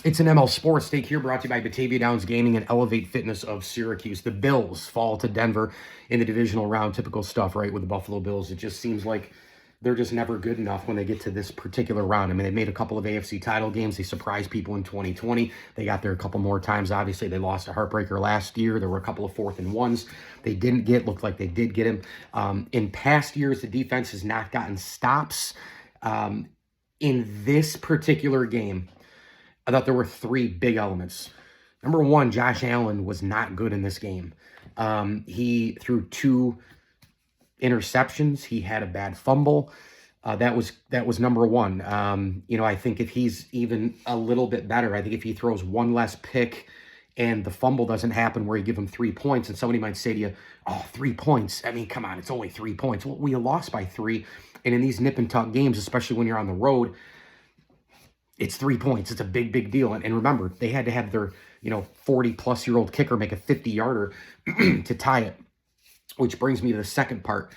It's an ML Sports Take here, brought to you by Batavia Downs Gaming and Elevate Fitness of Syracuse. The Bills fall to Denver in the divisional round. Typical stuff, right, with the Buffalo Bills. It just seems like they're just never good enough when they get to this particular round. I mean, they made a couple of AFC title games. They surprised people in 2020. They got there a couple more times. Obviously, they lost a heartbreaker last year. There were a couple of 4th and 1s they didn't get. Looked like they did get him. In past years, the defense has not gotten stops. In this particular game, I thought there were 3 big elements. Number one, Josh Allen was not good in this game. He threw 2 interceptions. He had a bad fumble. That was number one. I think if he's even a little bit better, I think if he throws 1 less pick and the fumble doesn't happen where you give him 3 points, and somebody might say to you, oh, 3 points. I mean, come on, it's only 3 points. Well, we lost by 3. And in these nip and tuck games, especially when you're on the road, it's 3 points. It's a big, big deal. And remember, they had to have their, 40-plus-year-old kicker make a 50-yarder to tie it, which brings me to the second part.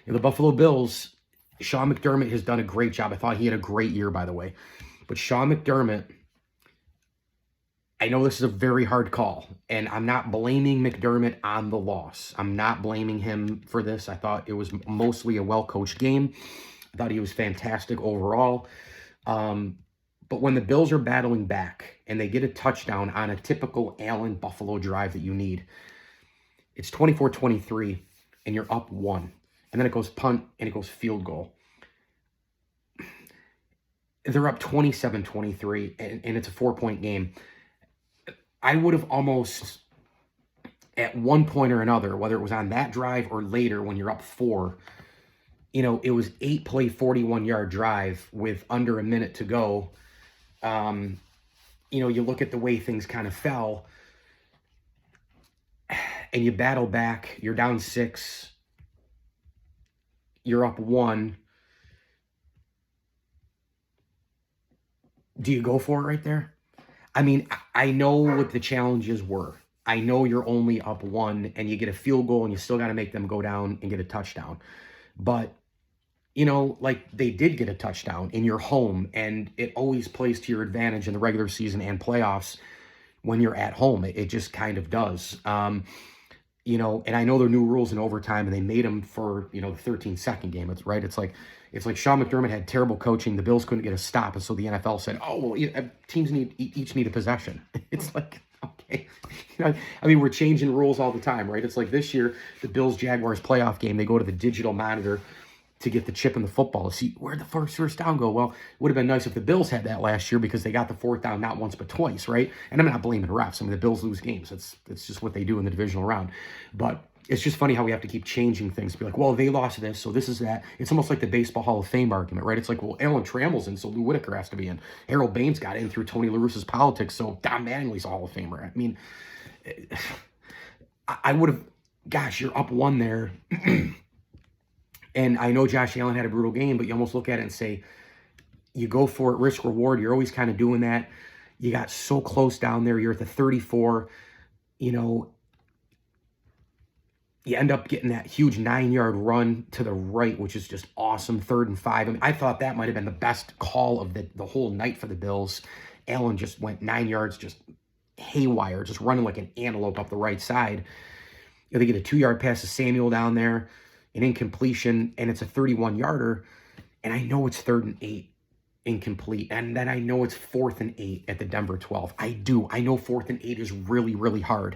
The Buffalo Bills, Sean McDermott has done a great job. I thought he had a great year, by the way. But Sean McDermott, I know this is a very hard call, and I'm not blaming McDermott on the loss. I'm not blaming him for this. I thought it was mostly a well-coached game. I thought he was fantastic overall. But when the Bills are battling back and they get a touchdown on a typical Allen Buffalo drive that you need, it's 24-23 and you're up 1. And then it goes punt and it goes field goal. They're up 27-23 and it's a 4-point game. I would have almost, at one point or another, whether it was on that drive or later when you're up 4, it was 8-play, 41-yard drive with under a minute to go. You look at the way things kind of fell and you battle back, you're down 6, you're up 1. Do you go for it right there? I mean, I know what the challenges were. I know you're only up 1 and you get a field goal and you still got to make them go down and get a touchdown. But they did get a touchdown in your home, and it always plays to your advantage in the regular season and playoffs when you're at home. It just kind of does. And I know there are new rules in overtime, and they made them for, the 13-second game. It's right. It's like Sean McDermott had terrible coaching. The Bills couldn't get a stop, and so the NFL said, oh, well, teams each need a possession. It's like, okay. We're changing rules all the time, right? It's like this year, the Bills-Jaguars playoff game, they go to the digital monitor to get the chip in the football to see where'd the first down go. Well, it would have been nice if the Bills had that last year because they got the 4th down not once but twice, right? And I'm not blaming refs. The Bills lose games. It's just what they do in the divisional round. But it's just funny how we have to keep changing things. Be like, well, they lost this, so this is that. It's almost like the Baseball Hall of Fame argument, right? It's like, well, Alan Trammell's in, so Lou Whitaker has to be in. Harold Baines got in through Tony La Russa's politics, so Don Mattingly's a Hall of Famer. I mean, I would have, gosh, you're up 1 there. And I know Josh Allen had a brutal game, but you almost look at it and say, you go for it, risk reward. You're always kind of doing that. You got so close down there. You're at the 34. You end up getting that huge 9-yard run to the right, which is just awesome. 3rd and 5. I thought that might have been the best call of the whole night for the Bills. Allen just went 9 yards, just haywire, just running like an antelope up the right side. They get a 2-yard pass to Samuel down there, an incompletion, and it's a 31-yarder, and I know it's 3rd and 8, incomplete, and then I know it's 4th and 8 at the Denver 12. I know 4th and 8 is really, really hard,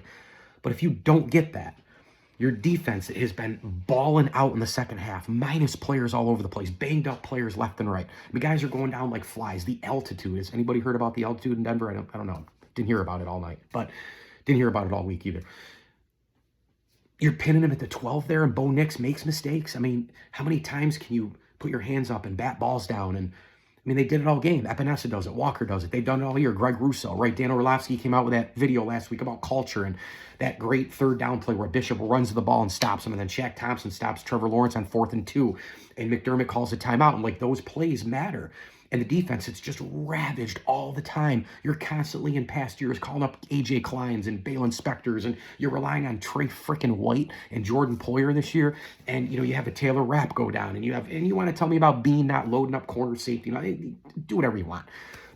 but if you don't get that, your defense has been balling out in the second half, minus players all over the place, banged up players left and right. The guys are going down like flies. The altitude, has anybody heard about the altitude in Denver? I don't know. Didn't hear about it all night, but didn't hear about it all week either. You're pinning him at the 12 there, and Bo Nix makes mistakes. How many times can you put your hands up and bat balls down? And they did it all game. Epinesa does it. Walker does it. They've done it all year. Greg Russo, right? Dan Orlovsky came out with that video last week about culture and that great 3rd down play where Bishop runs the ball and stops him, and then Shaq Thompson stops Trevor Lawrence on 4th and 2, and McDermott calls a timeout. And those plays matter. And the defense, it's just ravaged all the time. You're constantly in past years calling up A.J. Kleins and Balen Spectors, and you're relying on Trey frickin' White and Jordan Poyer this year. And, you have a Taylor Rapp go down, and you want to tell me about Bean not loading up corner safety. Do whatever you want.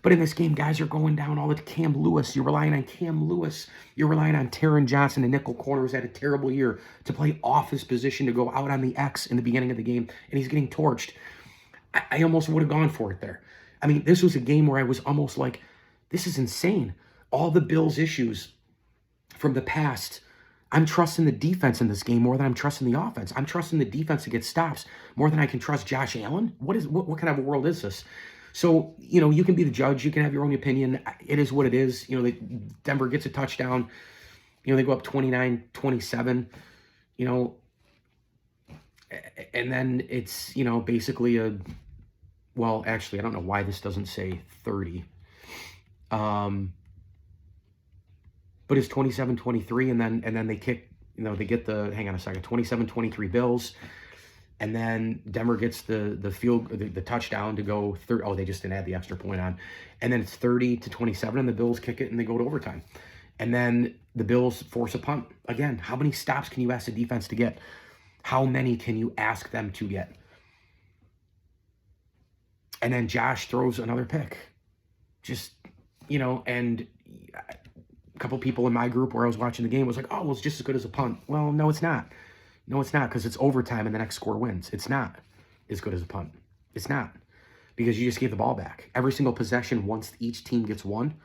But in this game, guys are going down all the Cam Lewis. You're relying on Cam Lewis. You're relying on Taron Johnson, the nickel corner, who's had a terrible year, to play off his position, to go out on the X in the beginning of the game, and he's getting torched. I almost would have gone for it there. I mean, this was a game where I was almost like, this is insane. All the Bills' issues from the past, I'm trusting the defense in this game more than I'm trusting the offense. I'm trusting the defense to get stops more than I can trust Josh Allen. What kind of a world is this? So, you can be the judge. You can have your own opinion. It is what it is. Denver gets a touchdown. They go up 29-27, and then it's, basically well, actually, I don't know why this doesn't say 30. But it's 27-23, and then they kick, they get the, hang on a second, 27-23 Bills. And then Denver gets the touchdown to go third. Oh, they just didn't add the extra point on. And then it's 30-27, and the Bills kick it, and they go to overtime. And then the Bills force a punt. Again, how many stops can you ask the defense to get? How many can you ask them to get? And then Josh throws another pick. Just, and a couple people in my group where I was watching the game was like, oh, well, it's just as good as a punt. Well, no, it's not. No, it's not, because it's overtime and the next score wins. It's not as good as a punt. It's not, because you just gave the ball back. Every single possession, once each team gets one,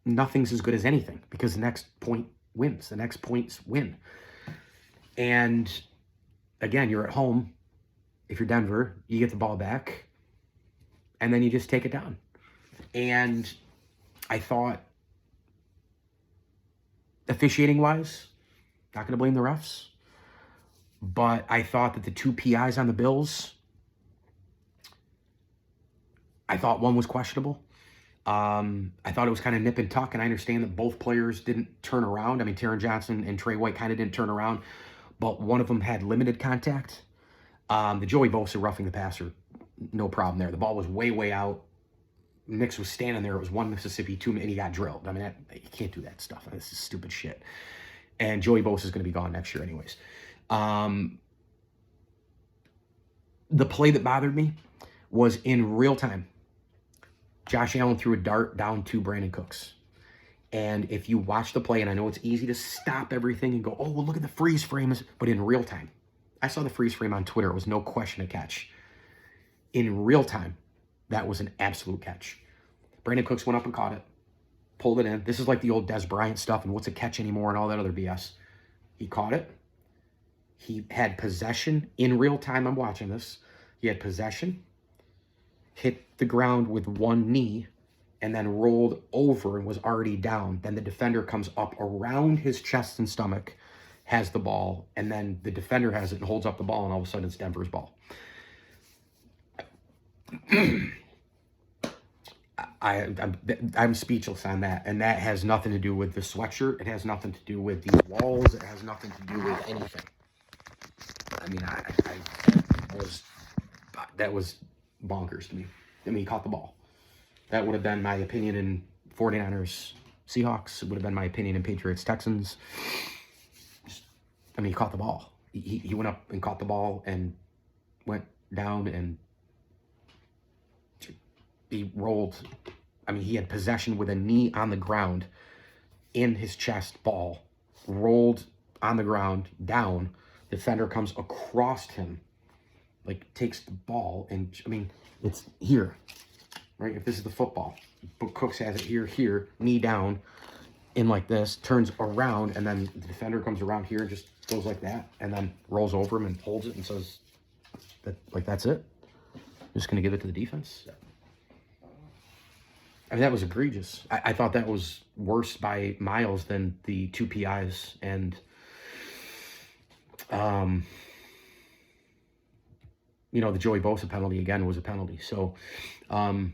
nothing's as good as anything, because the next point wins. The next points win. And again, you're at home. If you're Denver, you get the ball back, and then you just take it down. And I thought, officiating-wise, not going to blame the refs, but I thought that the two PIs on the Bills, I thought one was questionable. I thought it was kind of nip and tuck, and I understand that both players didn't turn around. I mean, Taron Johnson and Trey White kind of didn't turn around, but one of them had limited contact. The Joey Bosa roughing the passer, no problem there. The ball was way, way out. Nix was standing there. It was 1 Mississippi, 2, and he got drilled. I mean, you can't do that stuff. This is stupid shit. And Joey Bosa is going to be gone next year anyways. The play that bothered me was in real time. Josh Allen threw a dart down to Brandon Cooks. And if you watch the play, and I know it's easy to stop everything and go, oh, well, look at the freeze frames, but in real time, I saw the freeze frame on Twitter. It was no question a catch. In real time, that was an absolute catch. Brandon Cooks went up and caught it, pulled it in. This is like the old Des Bryant stuff and what's a catch anymore and all that other BS. He caught it. He had possession in real time. I'm watching this. He had possession, hit the ground with one knee, and then rolled over and was already down. Then the defender comes up around his chest and stomach, has the ball, and then the defender has it and holds up the ball, and all of a sudden it's Denver's ball. I'm speechless on that, and that has nothing to do with the sweatshirt. It has nothing to do with these walls. It has nothing to do with anything. I mean, that was bonkers to me. I mean, he caught the ball. That would have been my opinion in 49ers Seahawks. It would have been my opinion in Patriots Texans. I mean, he caught the ball. He went up and caught the ball and went down, and he rolled. I mean, he had possession with a knee on the ground in his chest, ball, rolled on the ground, down. Defender comes across him, like takes the ball, and I mean, it's here, right? If this is the football, but Cooks has it here, knee down, in like this, turns around, and then the defender comes around here and just goes like that, and then rolls over him and holds it and says, "That like that's it. Just gonna give it to the defense." I mean, that was egregious. I thought that was worse by miles than the two PIs, and the Joey Bosa penalty again was a penalty. So, and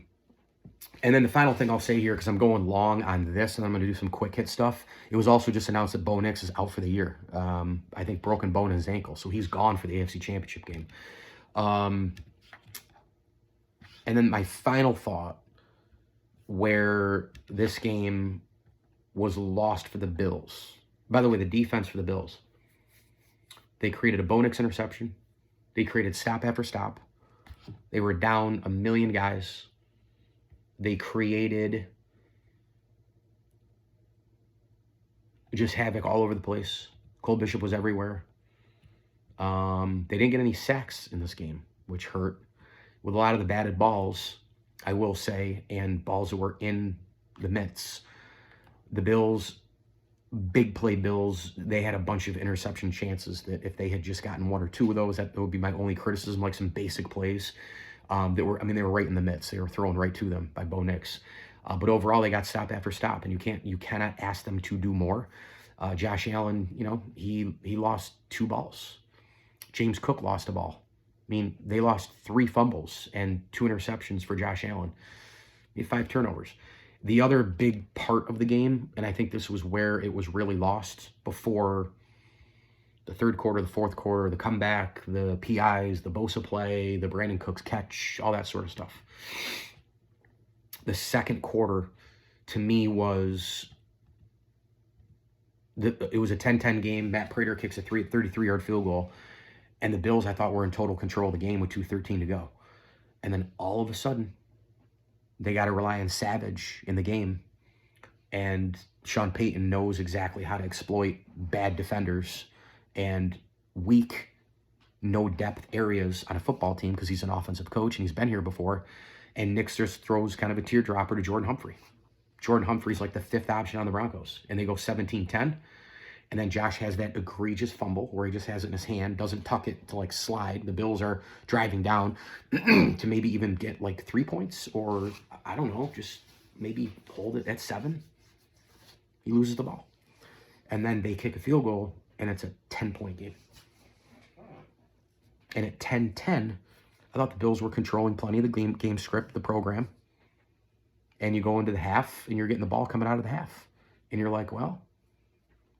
then the final thing I'll say here, because I'm going long on this, and I'm going to do some quick hit stuff. It was also just announced that Bo Nix is out for the year. I think broken bone in his ankle, so he's gone for the AFC Championship game. And then my final thought, where this game was lost for the Bills. By the way, the defense for the Bills. They created a Bo Nix interception. They created stop after stop. They were down a million guys. They created just havoc all over the place. Cole Bishop was everywhere. They didn't get any sacks in this game, which hurt. With a lot of the batted balls, I will say, and balls that were in the mitts, the Bills, big play Bills, they had a bunch of interception chances that if they had just gotten one or two of those, that would be my only criticism, like some basic plays that were, I mean, they were right in the midst. They were thrown right to them by Bo Nix. But overall, they got stop after stop, and you cannot ask them to do more. Josh Allen, you know, he lost 2 balls. James Cook lost a ball. I mean, they lost 3 fumbles and 2 interceptions for Josh Allen. He had 5 turnovers. The other big part of the game, and I think this was where it was really lost before the third quarter, the fourth quarter, the comeback, the PIs, the Bosa play, the Brandon Cooks catch, all that sort of stuff. The second quarter, to me, was it was a 10-10 game. Matt Prater kicks a 33-yard field goal. And the Bills, I thought, were in total control of the game with 2:13 to go. And then all of a sudden, they got to rely on Savage in the game. And Sean Payton knows exactly how to exploit bad defenders and weak, no-depth areas on a football team because he's an offensive coach and he's been here before. And Nick just throws kind of a teardropper to Jordan Humphrey. Jordan Humphrey's like the 5th option on the Broncos. And they go 17-10. And then Josh has that egregious fumble where he just has it in his hand, doesn't tuck it to like slide. The Bills are driving down to maybe even get like 3 points or, I don't know, just maybe hold it at 7. He loses the ball. And then they kick a field goal and it's a 10-point game. And at 10-10, I thought the Bills were controlling plenty of the game script, the program. And you go into the half and you're getting the ball coming out of the half. And you're like, well,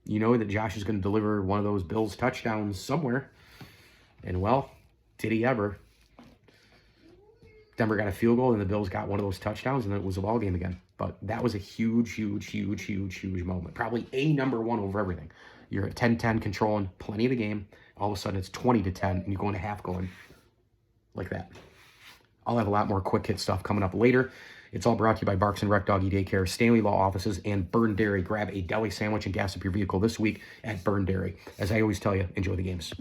you know that Josh is going to deliver one of those Bills touchdowns somewhere. And, well, did he ever? Denver got a field goal, and the Bills got one of those touchdowns, and then it was a ball game again. But that was a huge, huge, huge, huge, huge moment. Probably a number one over everything. You're at 10-10 controlling plenty of the game. All of a sudden, it's 20-10, and you go into half going like that. I'll have a lot more quick hit stuff coming up later. It's all brought to you by Barks and Rec Doggy Daycare, Stanley Law Offices, and Burn Dairy. Grab a deli sandwich and gas up your vehicle this week at Burn Dairy. As I always tell you, enjoy the games.